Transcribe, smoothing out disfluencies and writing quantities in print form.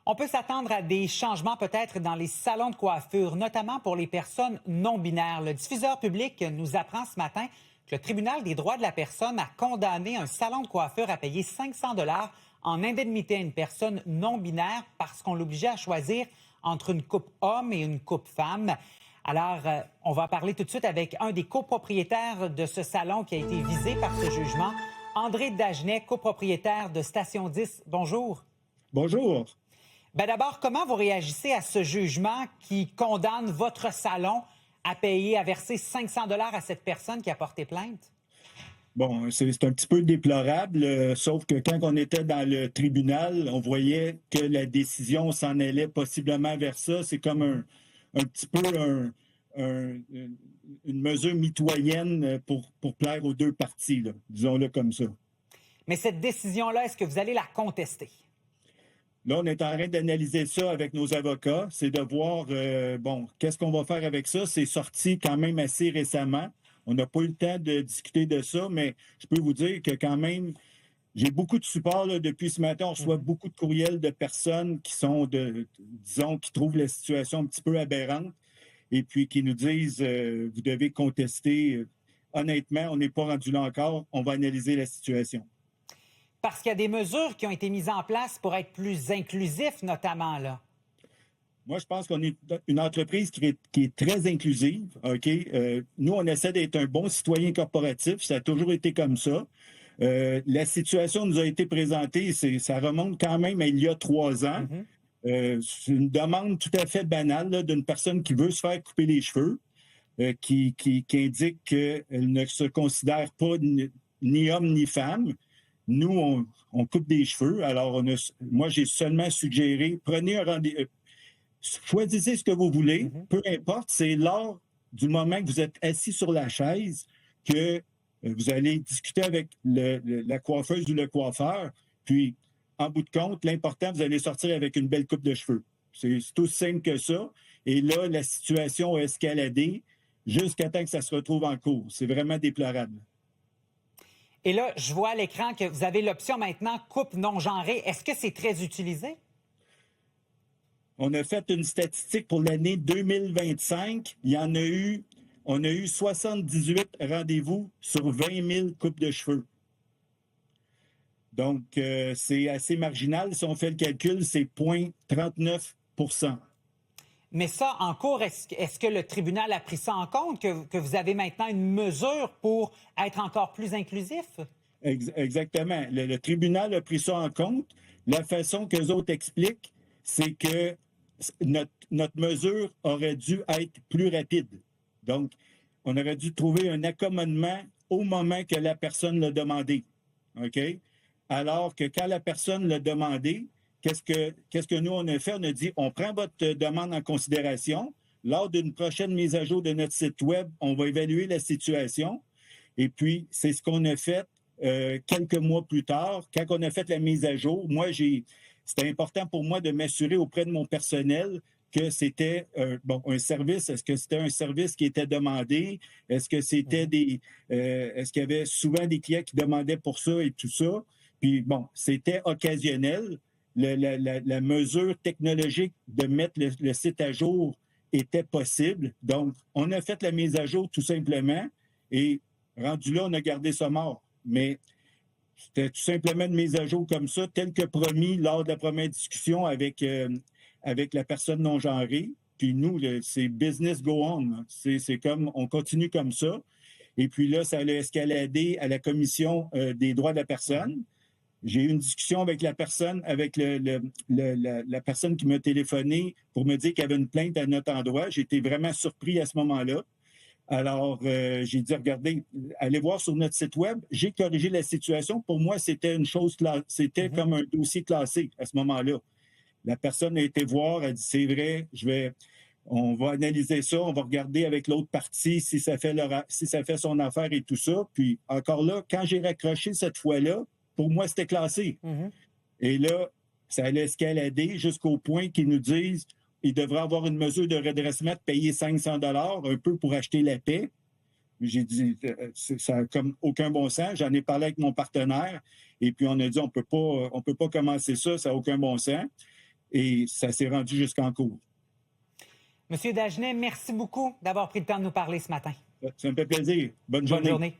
On peut s'attendre à des changements peut-être dans les salons de coiffure, notamment pour les personnes non binaires. Le diffuseur public nous apprend ce matin que le tribunal des droits de la personne a condamné un salon de coiffure à payer 500 $ en indemnité à une personne non binaire parce qu'on l'obligeait à choisir entre une coupe homme et une coupe femme. Alors, on va parler tout de suite avec un des copropriétaires de ce salon qui a été visé par ce jugement, André Dagenet, copropriétaire de Station 10. Bonjour. Bonjour. Bien, d'abord, comment vous réagissez à ce jugement qui condamne votre salon à payer, à verser 500 $ à cette personne qui a porté plainte? Bon, c'est un petit peu déplorable, sauf que quand on était dans le tribunal, on voyait que la décision s'en allait possiblement vers ça. C'est comme un petit peu une mesure mitoyenne pour plaire aux deux parties, là, disons-le comme ça. Mais cette décision-là, est-ce que vous allez la contester? Là, on est en train d'analyser ça avec nos avocats. C'est de voir, qu'est-ce qu'on va faire avec ça. C'est sorti quand même assez récemment. On n'a pas eu le temps de discuter de ça, mais je peux vous dire que quand même, j'ai beaucoup de support là, depuis ce matin. On reçoit beaucoup de courriels de personnes qui sont, qui trouvent la situation un petit peu aberrante et puis qui nous disent, vous devez contester. Honnêtement, on n'est pas rendu là encore. On va analyser la situation. Parce qu'il y a des mesures qui ont été mises en place pour être plus inclusifs, notamment, là. Moi, je pense qu'on est une entreprise qui est très inclusive. OK? Nous, on essaie d'être un bon citoyen corporatif. Ça a toujours été comme ça. La situation nous a été présentée, ça remonte quand même à il y a 3 ans. C'est une demande tout à fait banale là, d'une personne qui veut se faire couper les cheveux, qui indique qu'elle ne se considère pas ni homme ni femme. Nous, on coupe des cheveux. Alors, moi, j'ai seulement suggéré, prenez un rendez-vous. Choisissez ce que vous voulez, peu importe, c'est lors du moment que vous êtes assis sur la chaise que vous allez discuter avec la coiffeuse ou le coiffeur, puis en bout de compte, l'important, vous allez sortir avec une belle coupe de cheveux. C'est aussi simple que ça. Et là, la situation a escaladé jusqu'à temps que ça se retrouve en cours. C'est vraiment déplorable. Et là, je vois à l'écran que vous avez l'option maintenant coupe non-genrée. Est-ce que c'est très utilisé? On a fait une statistique pour l'année 2025. On a eu 78 rendez-vous sur 20 000 coupes de cheveux. Donc, c'est assez marginal. Si on fait le calcul, c'est 0,39 %. Mais ça, en cours, est-ce que le tribunal a pris ça en compte, que vous avez maintenant une mesure pour être encore plus inclusif? Exactement. Le tribunal a pris ça en compte. La façon qu'eux autres expliquent, c'est que notre mesure aurait dû être plus rapide. Donc, on aurait dû trouver un accommodement au moment que la personne l'a demandé. OK? Alors que quand la personne l'a demandé, qu'est-ce que nous, on a fait? On a dit, on prend votre demande en considération. Lors d'une prochaine mise à jour de notre site Web, on va évaluer la situation. Et puis, c'est ce qu'on a fait quelques mois plus tard. Quand on a fait la mise à jour, c'était important pour moi de m'assurer auprès de mon personnel que c'était un service. Est-ce que c'était un service qui était demandé? Est-ce que c'était est-ce qu'il y avait souvent des clients qui demandaient pour ça et tout ça? Puis bon, c'était occasionnel. La mesure technologique de mettre le site à jour était possible. Donc, on a fait la mise à jour tout simplement et rendu là, on a gardé ça mort. Mais c'était tout simplement une mise à jour comme ça, tel que promis lors de la première discussion avec la personne non-genrée. Puis nous, c'est business go on. C'est comme, on continue comme ça. Et puis là, ça allait escalader à la commission des droits de la personne. J'ai eu une discussion avec la personne, avec la personne qui m'a téléphoné pour me dire qu'il y avait une plainte à notre endroit. J'ai été vraiment surpris à ce moment-là. Alors, j'ai dit, regardez, allez voir sur notre site Web. J'ai corrigé la situation. Pour moi, c'était une chose, c'était comme un dossier classé à ce moment-là. La personne a été voir, elle dit, c'est vrai, on va analyser ça, on va regarder avec l'autre partie si ça fait son affaire et tout ça. Puis, encore là, quand j'ai raccroché cette fois-là, pour moi, c'était classé. Et là, ça allait escalader jusqu'au point qu'ils nous disent il devrait avoir une mesure de redressement de payer 500 $ un peu pour acheter la paix. J'ai dit, ça n'a comme aucun bon sens. J'en ai parlé avec mon partenaire et puis on a dit, on peut pas commencer ça n'a aucun bon sens. et ça s'est rendu jusqu'en cours. Monsieur Dagenet, merci beaucoup d'avoir pris le temps de nous parler ce matin. Ça me fait plaisir. Bonne journée. Bonne journée.